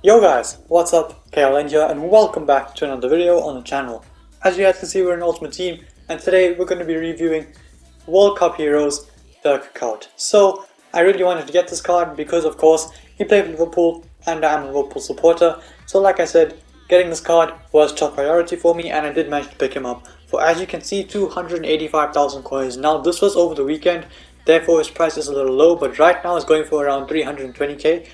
Yo guys, what's up? KLN here and welcome back to another video on the channel. As you guys can see, we're an Ultimate Team and today we're going to be reviewing World Cup Heroes Dirk Kuyt. So I really wanted to get this card because of course he played for Liverpool and I'm a Liverpool supporter. So like I said, getting this card was top priority for me and I did manage to pick him up for, as you can see, 285,000 coins. Now this was over the weekend, therefore his price is a little low, but right now it's going for around 320k.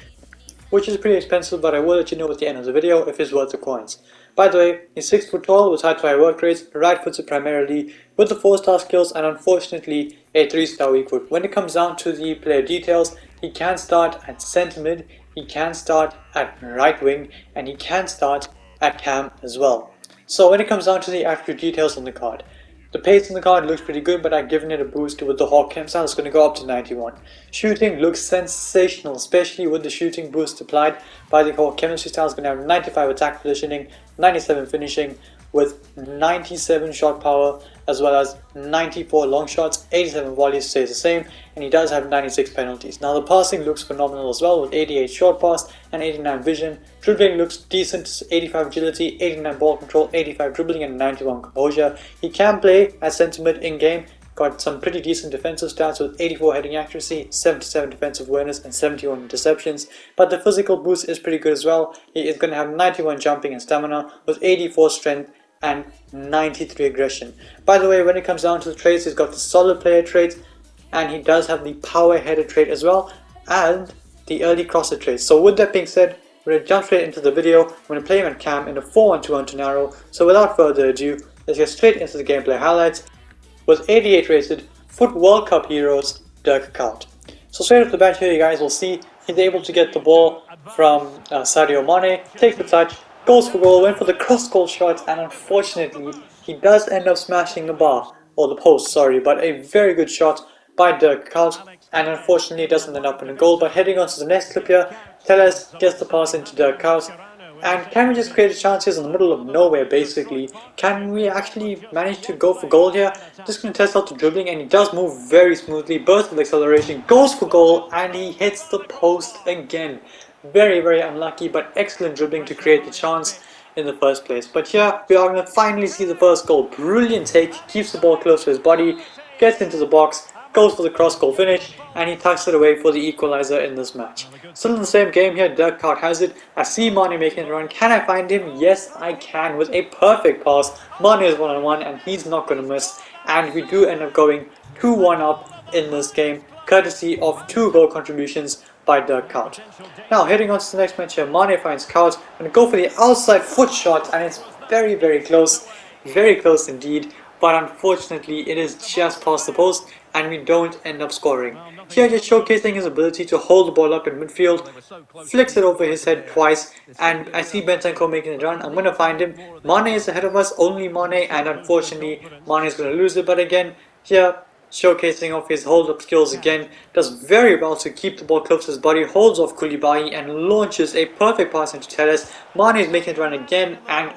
Which is pretty expensive, but I will let you know at the end of the video if it's worth the coins. By the way, he's 6 foot tall with high to high work rates, right footed primarily, with the 4-star skills and unfortunately a 3-star weak foot. When it comes down to the player details, he can start at centre mid, he can start at right wing, and he can start at cam as well. So when it comes down to the attribute details on the card, the pace on the card looks pretty good, but I've given it a boost with the Hawk Chem style. It's going to go up to 91. Shooting looks sensational, especially with the shooting boost applied by the Hawk Chemistry style. It's going to have 95 attack positioning, 97 finishing, with 97 shot power, as well as 94 long shots, 87 volleys stays the same, and he does have 96 penalties. Now the passing looks phenomenal as well, with 88 short pass and 89 vision. Dribbling looks decent, 85 agility, 89 ball control, 85 dribbling and 91 composure. He can play as centre mid in game, got some pretty decent defensive stats with 84 heading accuracy, 77 defensive awareness and 71 interceptions, but the physical boost is pretty good as well. He is going to have 91 jumping and stamina with 84 strength and 93 aggression. By the way, when it comes down to the traits, he's got the solid player trait and he does have the power header trait as well and the early crosser trait. So with that being said, we're going to jump straight into the video. I'm going to play him at cam in a 4-1-2-1 narrow. So without further ado, let's get straight into the gameplay highlights with 88 rated FUT World Cup Heroes Dirk Kuyt. So straight off the bat here, you guys will see he's able to get the ball from Sadio Mane, takes the touch, goes for goal, went for the cross goal shot, and unfortunately he does end up smashing the bar, or the post, sorry, but a very good shot by Dirk Kuyt, and unfortunately it doesn't end up in a goal. But heading on to the next clip here, Telles gets the pass into Dirk Kuyt, and can we just create chances in the middle of nowhere basically? Can we actually manage to go for goal here? Just going to test out the dribbling, and he does move very smoothly, burst with acceleration, goes for goal, and he hits the post again. Very unlucky, but excellent dribbling to create the chance in the first place. But here we are going to finally see the first goal. Brilliant take, keeps the ball close to his body, gets into the box, goes for the cross goal finish, and he tucks it away for the equalizer in this match. Still in the same game here, Dirk Kuyt has it. I see Mane making a run. Can I find him? Yes, I can, with a perfect pass. Mane is one-on-one and he's not going to miss, and we do end up going 2-1 up in this game, courtesy of 2 goal contributions by Dirk Kuyt. Now heading on to the next match here, Mane finds Kuyt and go for the outside foot shot, and it's very close indeed, but unfortunately it is just past the post and we don't end up scoring. Here just showcasing his ability to hold the ball up in midfield, flicks it over his head twice, and I see Bentancur making a run. I'm going to find him. Mane is ahead of us, only Mane, and unfortunately Mane is going to lose it, but again here showcasing off his hold-up skills again, does very well to keep the ball close to his body, holds off Koulibaly and launches a perfect pass into Telles. Mane is making it run again, and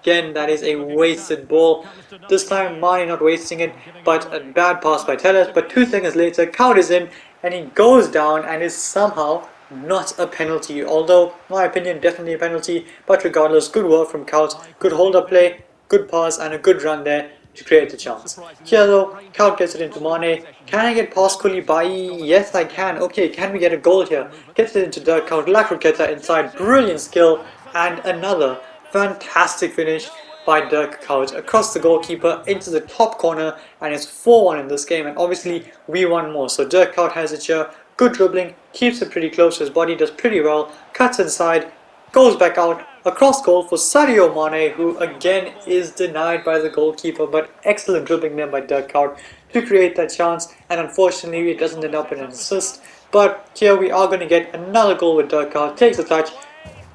again that is a wasted ball. This time Mane not wasting it, but a bad pass by Telles. But 2 seconds later, Kuyt is in and he goes down and is somehow not a penalty, although in my opinion definitely a penalty. But regardless, good work from Kuyt, good hold-up play, good pass and a good run there to create the chance. Here though, Kuyt gets it into Mane. Can I get past Koulibaly? Yes I can. Okay, can we get a goal here? Gets it into Dirk Kuyt, La Croqueta inside, brilliant skill, and another fantastic finish by Dirk Kuyt across the goalkeeper into the top corner, and it's 4-1 in this game, and obviously we won more. So Dirk Kuyt has it here, good dribbling, keeps it pretty close to his body, does pretty well, cuts inside, goes back out, across goal for Sadio Mane, who again is denied by the goalkeeper, but excellent dribbling there by Dirk Kuyt to create that chance, and unfortunately it doesn't end up in an assist. But here we are going to get another goal with Dirk Kuyt, takes a touch,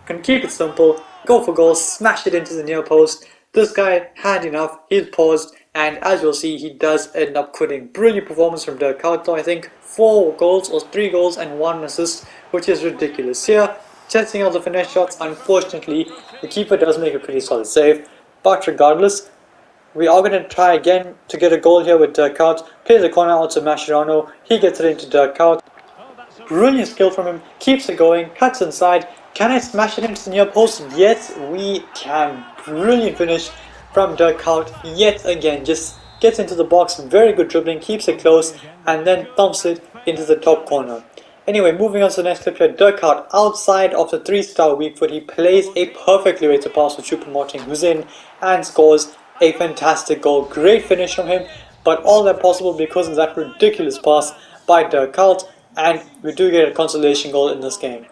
can keep it simple, go for goal, smash it into the near post. This guy had enough, he's paused, and as you'll see he does end up quitting. Brilliant performance from Dirk Kuyt though. I think 4 goals or 3 goals and 1 assist, which is ridiculous. Here testing out the finesse shots, unfortunately the keeper does make a pretty solid save, but regardless we are going to try again to get a goal here with Dirk Kuyt. Plays the corner out to Mascherano, he gets it into Dirk Kuyt. Brilliant skill from him, keeps it going, cuts inside, Can I smash it into the near post? Yes, we can. Brilliant finish from Dirk Kuyt yet again. Just gets into the box, very good dribbling, keeps it close, and then thumps it into the top corner. Anyway, moving on to the next clip here. Dirk Kuyt, outside of the 3-star weak foot, he plays a perfectly weighted pass for Choupo-Moting, who's in and scores a fantastic goal. Great finish from him, but all that possible because of that ridiculous pass by Dirk Kuyt, and we do get a consolation goal in this game.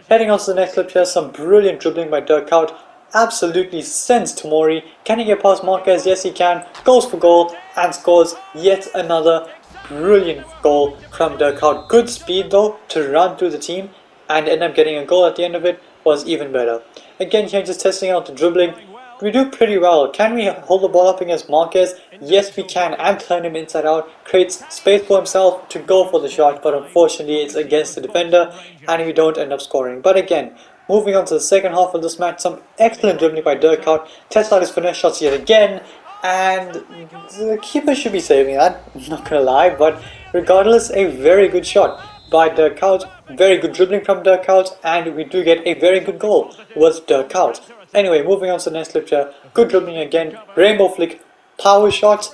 Heading on to the next clip here, some brilliant dribbling by Dirk Kuyt. Absolutely sends Tomori. Can he get past Marquez? Yes, he can. Goes for goal and scores yet another brilliant goal from Dirk Kuyt. Good speed though to run through the team and end up getting a goal at the end of it was even better. Again here just testing out the dribbling. We do pretty well. Can we hold the ball up against Marquez? Yes, we can, and turn him inside out. Creates space for himself to go for the shot, but unfortunately it's against the defender and we don't end up scoring. But again, moving on to the second half of this match, some excellent dribbling by Dirk Kuyt. Tests out his finesse shots yet again, and the keeper should be saving that, I'm not gonna lie, but regardless, a very good shot by Dirk Kuyt, very good dribbling from Dirk Kuyt, and we do get a very good goal with Dirk Kuyt. Anyway, moving on to the next clip here, good dribbling again, rainbow flick, power shot.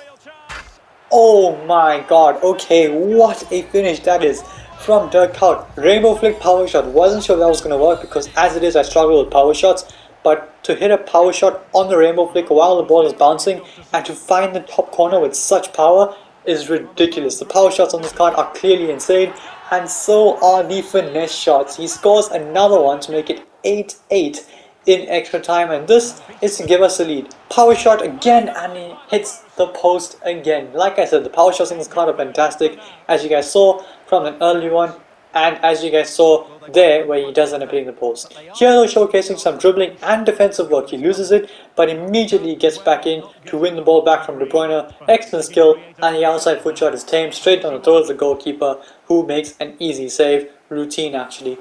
Oh my god, okay, what a finish that is from Dirk Kuyt. Rainbow flick power shot. Wasn't sure if that was going to work because as it is I struggle with power shots, but to hit a power shot on the rainbow flick while the ball is bouncing and to find the top corner with such power is ridiculous. The power shots on this card are clearly insane, and so are the finesse shots. He scores another one to make it 8-8 in extra time, and this is to give us a lead. Power shot again, and he hits the post again. Like I said, the power shots in this card are fantastic, as you guys saw from an early one, and as you guys saw there where he does end up hitting the post. Here though, showcasing some dribbling and defensive work. He loses it, but immediately gets back in to win the ball back from De Bruyne. Excellent skill, and the outside foot shot is tamed straight on the throat of the goalkeeper, who makes an easy save. Routine actually.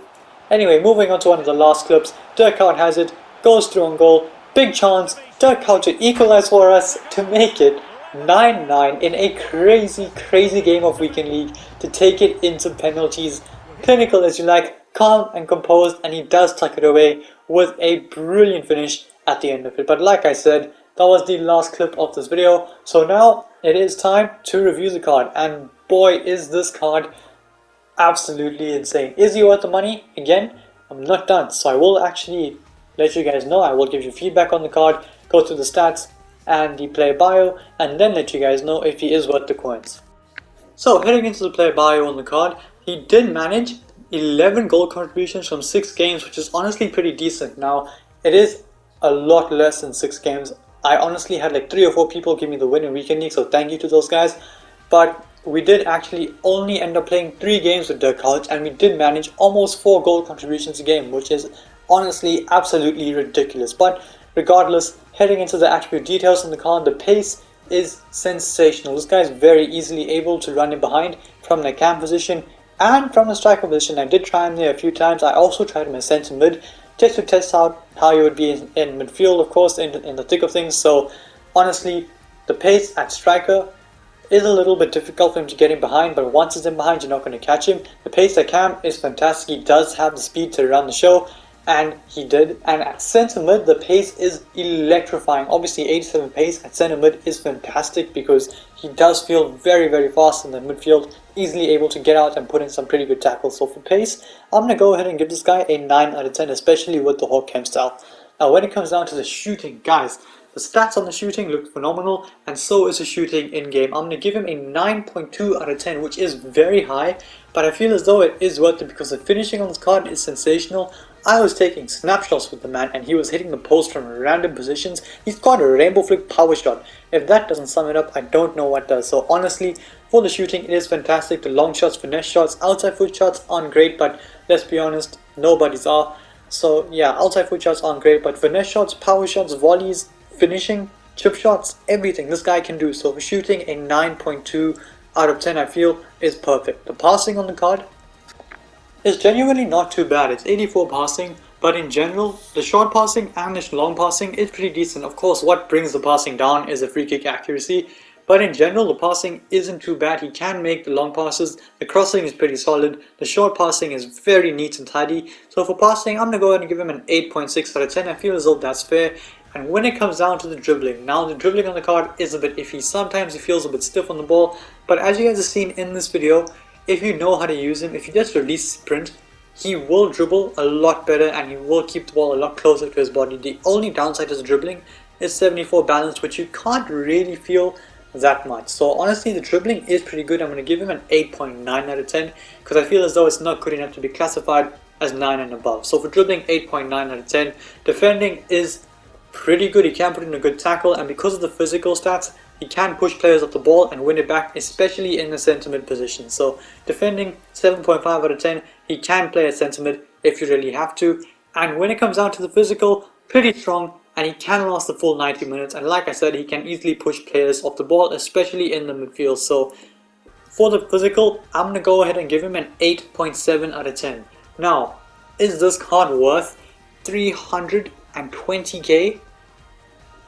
Anyway, moving on to one of the last clips. Dirk Kuyt has it, goes through on goal, big chance, Dirk Kuyt to equalize for us to make it 9-9 in a crazy game of Weekend League to take it into penalties. Clinical as you like, calm and composed, and he does tuck it away with a brilliant finish at the end of it. But like I said, that was the last clip of this video, so now it is time to review the card, and boy is this card absolutely insane. Is he worth the money? Again, I'm not done, so I will actually let you guys know. I will give you feedback on the card, go through the stats and the player bio, and then let you guys know if he is worth the coins. So heading into the player bio on the card, he did manage 11 goal contributions from 6 games, which is honestly pretty decent. Now, it is a lot less than 6 games. I honestly had like 3 or 4 people give me the win in Weekend League, so thank you to those guys. But we did actually only end up playing 3 games with Dirk Kuyt, and we did manage almost 4 goal contributions a game, which is honestly absolutely ridiculous. But regardless, heading into the attribute details on the card, the pace is sensational. This guy is very easily able to run in behind from the cam position and from the striker position. I did try him there a few times. I also tried him as centre mid just to test out how he would be in midfield, of course, in the thick of things. So honestly, the pace at striker is a little bit difficult for him to get in behind, but once he's in behind, you're not going to catch him. The pace at cam is fantastic. He does have the speed to run the show, and he did. And at centre mid, the pace is electrifying. Obviously 87 pace at centre mid is fantastic because he does feel very fast in the midfield, easily able to get out and put in some pretty good tackles. So for pace, I'm going to go ahead and give this guy a 9 out of 10, especially with the Hawk Chem style. Now when it comes down to the shooting, guys, the stats on the shooting look phenomenal, and so is the shooting in-game. I'm going to give him a 9.2 out of 10, which is very high, but I feel as though it is worth it because the finishing on this card is sensational. I was taking snapshots with the man, and he was hitting the post from random positions. He's got a rainbow flick power shot. If that doesn't sum it up, I don't know what does. So honestly, for the shooting, it is fantastic. The long shots, finesse shots, outside foot shots aren't great, but let's be honest, nobody's are. So yeah, outside foot shots aren't great, but finesse shots, power shots, volleys, finishing, chip shots, everything this guy can do. So for shooting, a 9.2 out of 10 I feel is perfect. The passing on the card is genuinely not too bad. It's 84 passing, but in general, the short passing and the long passing is pretty decent. Of course, what brings the passing down is the free kick accuracy, But in general, the passing isn't too bad. He can make the long passes. The crossing is pretty solid. The short passing is very neat and tidy. So for passing, I'm going to go ahead and give him an 8.6 out of 10. I feel as though that's fair. And when it comes down to the dribbling, now the dribbling on the card is a bit iffy. Sometimes he feels a bit stiff on the ball. But as you guys have seen in this video, if you know how to use him, if you just release sprint, he will dribble a lot better and he will keep the ball a lot closer to his body. The only downside to the dribbling is 74 balance, which you can't really feel that much. So honestly, the dribbling is pretty good. I'm going to give him an 8.9 out of 10 because I feel as though it's not good enough to be classified as 9 and above. So for dribbling, 8.9 out of 10. Defending is pretty good. He can put in a good tackle, and because of the physical stats, he can push players off the ball and win it back, especially in the centre mid position. So defending, 7.5 out of 10. He can play at centre mid if you really have to. And when it comes down to the physical, pretty strong, and he can last the full 90 minutes. And like I said, he can easily push players off the ball, especially in the midfield. So for the physical, I'm going to go ahead and give him an 8.7 out of 10. Now, is this card worth 320k?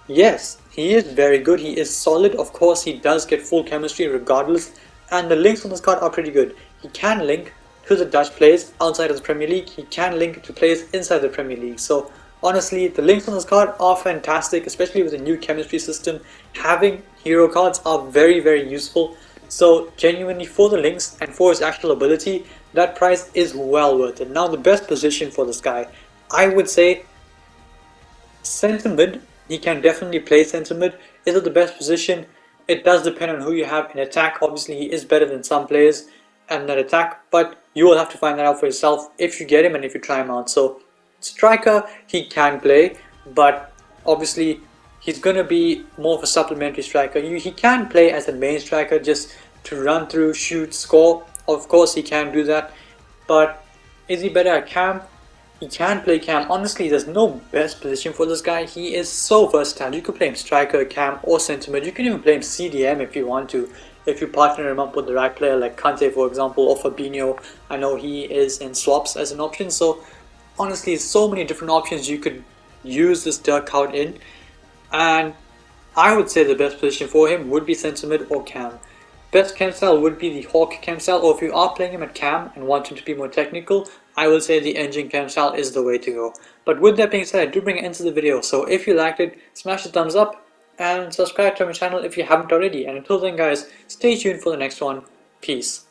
Yes, he is very good. He is solid. Of course, he does get full chemistry regardless. And the links on this card are pretty good. He can link to the Dutch players outside of the Premier League. He can link to players inside the Premier League. So honestly, the links on this card are fantastic, especially with the new chemistry system. Having hero cards are very, very useful. So genuinely, for the links and for his actual ability, that price is well worth it. Now the best position for this guy, I would say centre mid. He can definitely play centre mid. Is it the best position? It does depend on who you have in attack. Obviously, he is better than some players in that attack, but you will have to find that out for yourself if you get him and if you try him out. So striker, he can play, but obviously he's going to be more of a supplementary striker. He can play as a main striker just to run through, shoot, score. Of course he can do that, but is he better at cam? He can play cam. Honestly, there's no best position for this guy. He is so versatile. You could play him striker, cam, or centre mid. You can even play him CDM if you want to. If you partner him up with the right player like Kante, for example, or Fabinho. I know he is in swaps as an option. So honestly, so many different options you could use this Dirk Kuyt in. And I would say the best position for him would be centre mid or cam. Best cam style would be the Hawk cam style, or if you are playing him at cam and want him to be more technical, I will say the engine cam style is the way to go. But with that being said, I do bring it into the video, so if you liked it, smash the thumbs up and subscribe to my channel if you haven't already. And until then guys, stay tuned for the next one. Peace.